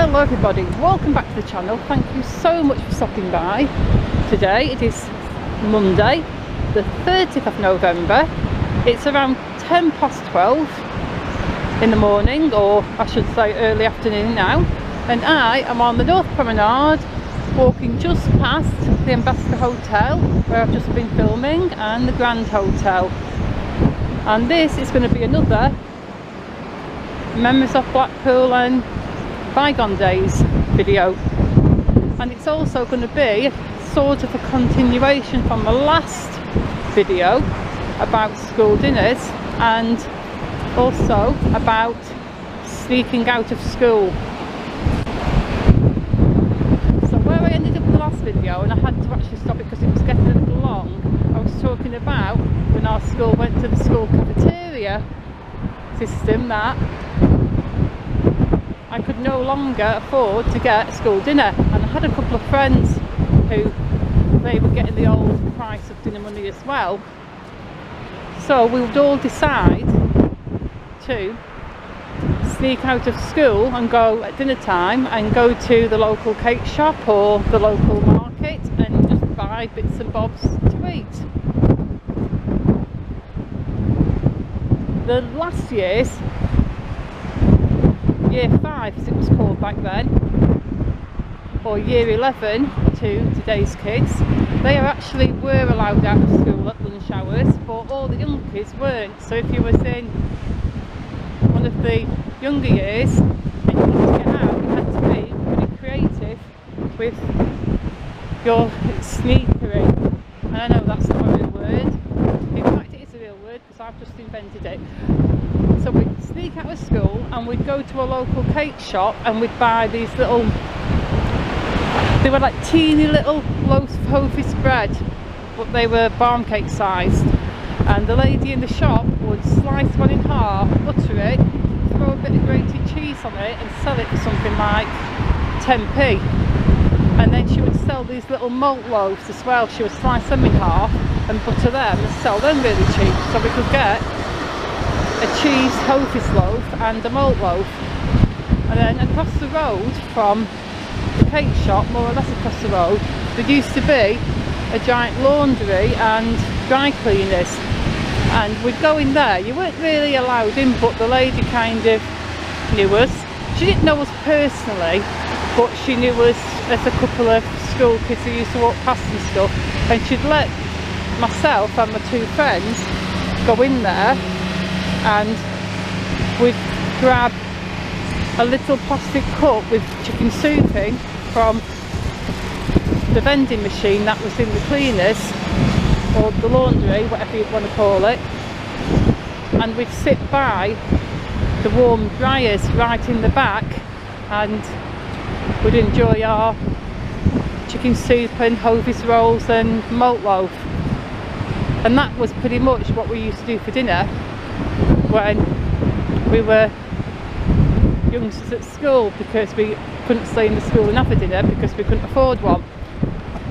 Hello everybody, welcome back to the channel. Thank you so much for stopping by. Today it is Monday the 30th of November. It's around 12 in the morning, or I should say early afternoon now, and I am on the North Promenade walking just past the Ambassador Hotel where I've just been filming, and the Grand Hotel. And this is going to be another Memories of Blackpool and Bygone Days video, and it's also going to be sort of a continuation from the last video about school dinners and also about sneaking out of school. So where I ended up in the last video, and I had to actually stop it because it was getting a little long, I was talking about when our school went to the school cafeteria system that I could no longer afford to get a school dinner, and I had a couple of friends who they were getting the old price of dinner money as well. So we would all decide to sneak out of school and go at dinner time and go to the local cake shop or the local market and just buy bits and bobs to eat. The last year's Year 5 as it was called back then, or Year 11 to today's kids, they actually were allowed out of school at lunch hours, but all the young kids weren't. So if you was in one of the younger years and you wanted to get out, you had to be pretty creative with your sneakery. And I know that's not a real word, in fact it is a real word because I've just invented it. So we'd sneak out of school and we'd go to a local cake shop and we'd buy these little, they were like teeny little loaves of Hovis bread, but they were barm cake sized, and the lady in the shop would slice one in half, butter it, throw a bit of grated cheese on it and sell it for something like 10p. And then she would sell these little malt loaves as well. She would slice them in half and butter them and sell them really cheap, so we could get a cheese Hovis loaf and a malt loaf. And then across the road from the cake shop, more or less across the road, there used to be a giant laundry and dry cleaners, and we'd go in there. You weren't really allowed in, but the lady kind of knew us. She didn't know us personally, but she knew us as a couple of school kids who used to walk past and stuff, and she'd let myself and my two friends go in there, and we'd grab a little plastic cup with chicken soup in from the vending machine that was in the cleaners or the laundry, whatever you want to call it, and we'd sit by the warm dryers right in the back and we'd enjoy our chicken soup and Hovis rolls and malt loaf. And that was pretty much what we used to do for dinner when we were youngsters at school, because we couldn't stay in the school and have a dinner because we couldn't afford one.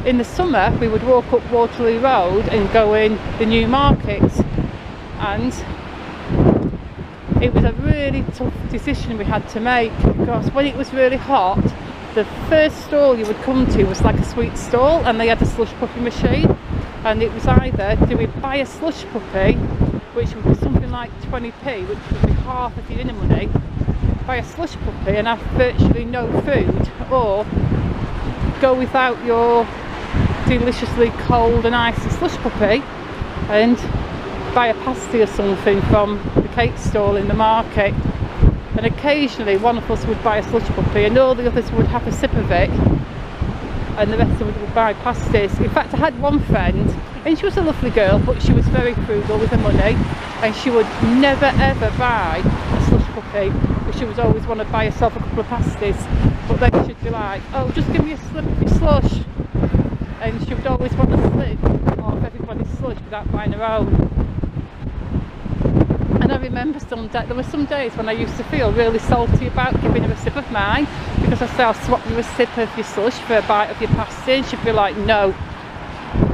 In the summer we would walk up Waterloo Road and go in the new market, and it was a really tough decision we had to make, because when it was really hot, the first stall you would come to was like a sweet stall, and they had a slush puppy machine, and it was either do we buy a slush puppy, which would be something like 20p, which would be half of your dinner money, buy a slush puppy and have virtually no food, or go without your deliciously cold and icy slush puppy and buy a pasty or something from the cake stall in the market. And occasionally one of us would buy a slush puppy and all the others would have a sip of it, and the rest of us would buy pasties. In fact, I had one friend, and she was a lovely girl, but she was very frugal with her money, and she would never ever buy a slush puppy, but she would always want to buy herself a couple of pasties. But then she'd be like, oh, just give me a slip of your slush, and she would always want a slip of everybody's slush without buying her own. And I remember there were some days when I used to feel really salty about giving her a sip of mine, because I said, I'll swap you a sip of your slush for a bite of your pasty, and she'd be like, no,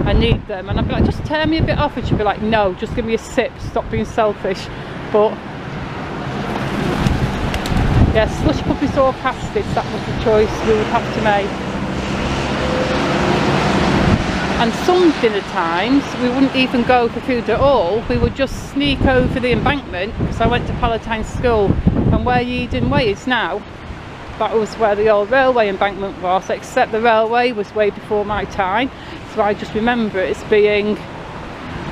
I need them. And I'd be like, just tear me a bit off, and she'd be like, no, just give me a sip, stop being selfish. But Yeah, slush puppies or pasties, that was the choice we would have to make. And some dinner times we wouldn't even go for food at all, we would just sneak over the embankment, because I went to Palatine School, and where Eden Way is now, that was where the old railway embankment was, except the railway was way before my time, so I just remember it as being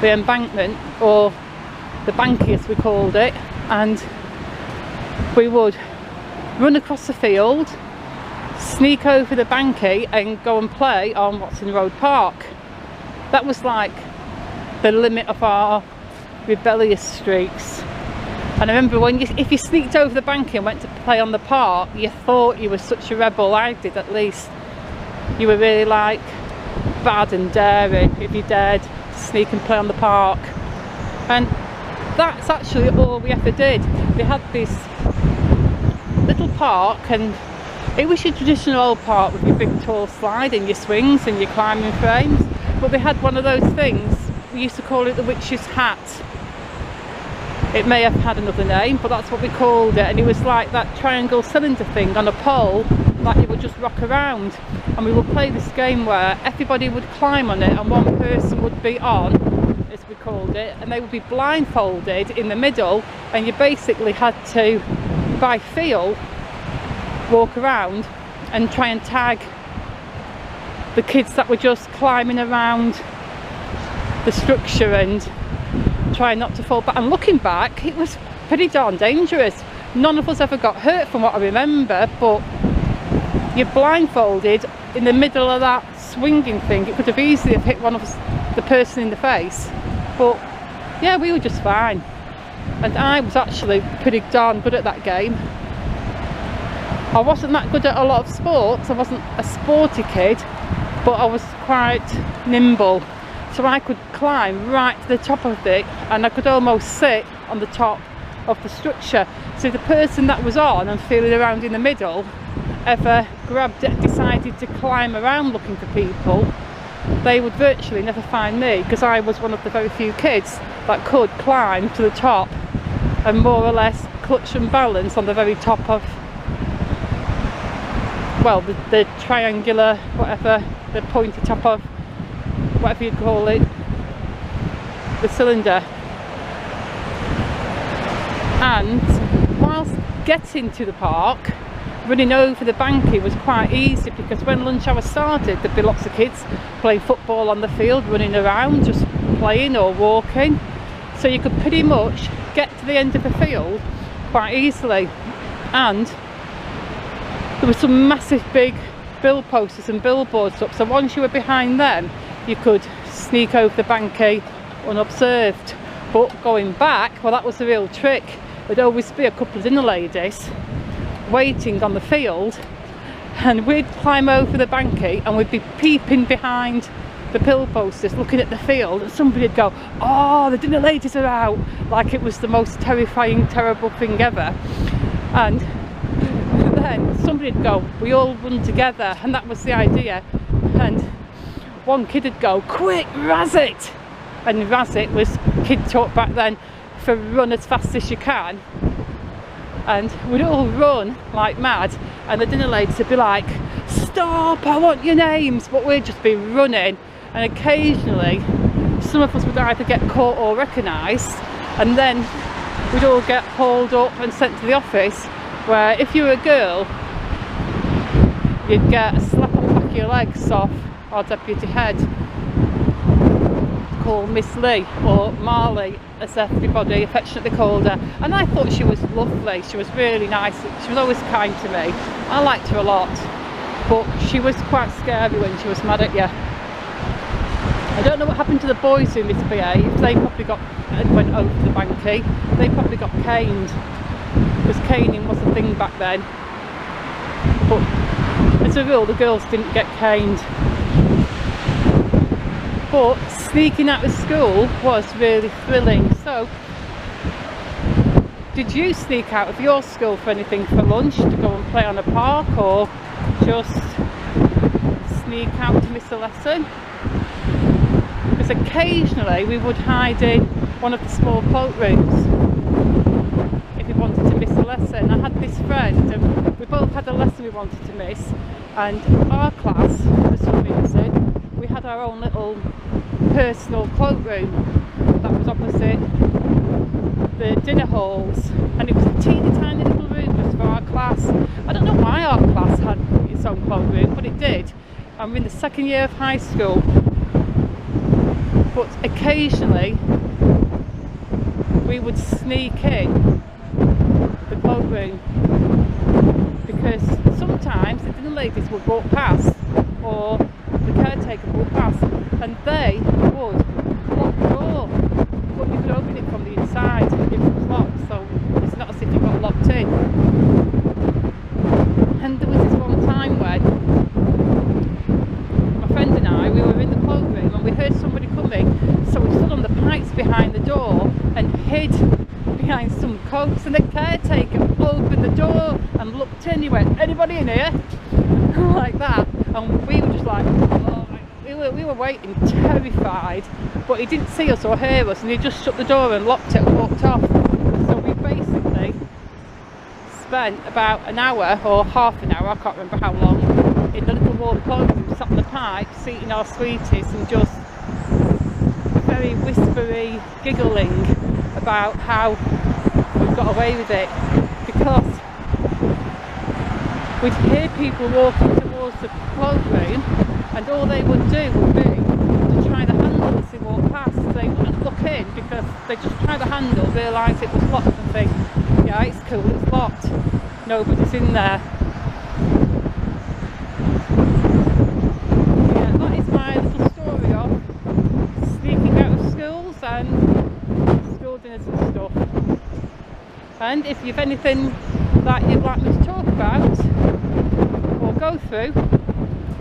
the embankment, or the banky as we called it, and we would run across the field, sneak over the banky and go and play on Watson Road Park. That was like the limit of our rebellious streaks. And I remember if you sneaked over the banky and went to play on the park, you thought you were such a rebel. I did, at least. You were really like bad and daring if you dared to sneak and play on the park. And that's actually all we ever did. We had this little park, and it was your traditional old park with your big tall slide and your swings and your climbing frames, but they had one of those things, we used to call it the witch's hat. It may have had another name, but that's what we called it, and it was like that triangle cylinder thing on a pole that you would just rock around, and we would play this game where everybody would climb on it and one person would be on, as we called it, and they would be blindfolded in the middle, and you basically had to, by feel, walk around and try and tag the kids that were just climbing around the structure and trying not to fall back. And looking back, it was pretty darn dangerous. None of us ever got hurt from what I remember, but you're blindfolded in the middle of that swinging thing. It could have easily have hit one of us, the person in the face, but yeah, we were just fine. And I was actually pretty darn good at that game. I wasn't that good at a lot of sports, I wasn't a sporty kid, but I was quite nimble, so I could climb right to the top of it, and I could almost sit on the top of the structure. So the person that was on and feeling around in the middle ever grabbed it and decided to climb around looking for people, they would virtually never find me, because I was one of the very few kids that could climb to the top and more or less clutch and balance on the very top of, well, the triangular, whatever, the pointy top of, whatever you call it, the cylinder. And whilst getting to the park, running over the banky was quite easy, because when lunch hour started, there'd be lots of kids playing football on the field, running around, just playing or walking. So you could pretty much get to the end of the field quite easily. And there were some massive big bill posters and billboards up, so once you were behind them, you could sneak over the banky unobserved. But going back, well, that was the real trick. There'd always be a couple of dinner ladies waiting on the field, and we'd climb over the banky and we'd be peeping behind the pill posters looking at the field, and somebody'd go, "Oh, the dinner ladies are out," like it was the most terrifying, terrible thing ever. And then somebody'd go, "We all run together," and that was the idea. And one kid would go, "Quick, razz it!" And razz it was kid talk back then for run as fast as you can. And we'd all run like mad, and the dinner ladies would be like, "Stop, I want your names," but we'd just be running. And occasionally some of us would either get caught or recognised, and then we'd all get hauled up and sent to the office, where if you were a girl, you'd get a slap on the back of your legs off our deputy head, called Miss Lee, or Marley as everybody affectionately called her. And I thought she was lovely, she was really nice, she was always kind to me, I liked her a lot, but she was quite scary when she was mad at you. I don't know what happened to the boys who misbehaved. They probably went over the banky, they probably got caned, because caning was a thing back then, but as a rule the girls didn't get caned. But sneaking out of school was really thrilling. So, did you sneak out of your school for anything for lunch, to go and play on a park, or just sneak out to miss a lesson? Because occasionally we would hide in one of the small cloakrooms if we wanted to miss a lesson. I had this friend and we both had a lesson we wanted to miss, and our class, for some reason, we had our own little personal cloakroom that was opposite the dinner halls, and it was a teeny tiny little room just for our class. I don't know why our class had its own cloakroom, but it did. And we're in the second year of high school, but occasionally we would sneak in the cloakroom because sometimes the dinner ladies would walk past, or the caretaker would walk past, and they would lock the door, but you could open it from the inside if it was locked, so it's not as if you got locked in. And there was this one time when my friend and I, we were in the cloakroom and we heard somebody coming, so we stood on the pipes behind the door and hid behind some coats, and the caretaker opened the door and looked in. He went, "Anybody in here?" like that, and we were just like, oh, we were waiting terrified, but he didn't see us or hear us, and he just shut the door and locked it and walked off. So we basically spent about an hour or half an hour, I can't remember how long, in the little water cloakroom, sat on the pipes eating our sweeties and just very whispery giggling about how we got away with it, because we'd hear people walking towards the cloakroom and all they would do would be to try the handle as they walked past. They wouldn't look in because they just try the handle, realise it was locked and think, yeah, it's cool, it's locked, nobody's in there. Yeah, that is my little story of sneaking out of schools and school dinners and stuff. And if you've anything that you'd like me to talk about or go through,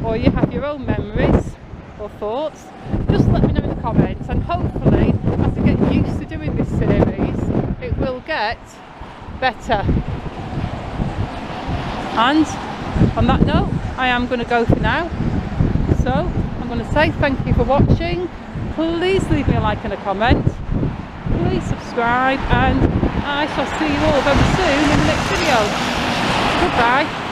or you have your own memories or thoughts, just let me know in the comments, and hopefully as I get used to doing this series it will get better. And on that note, I am going to go for now, so I'm going to say thank you for watching. Please leave me a like and a comment, please subscribe, and I shall see you all very soon in the next video. Goodbye.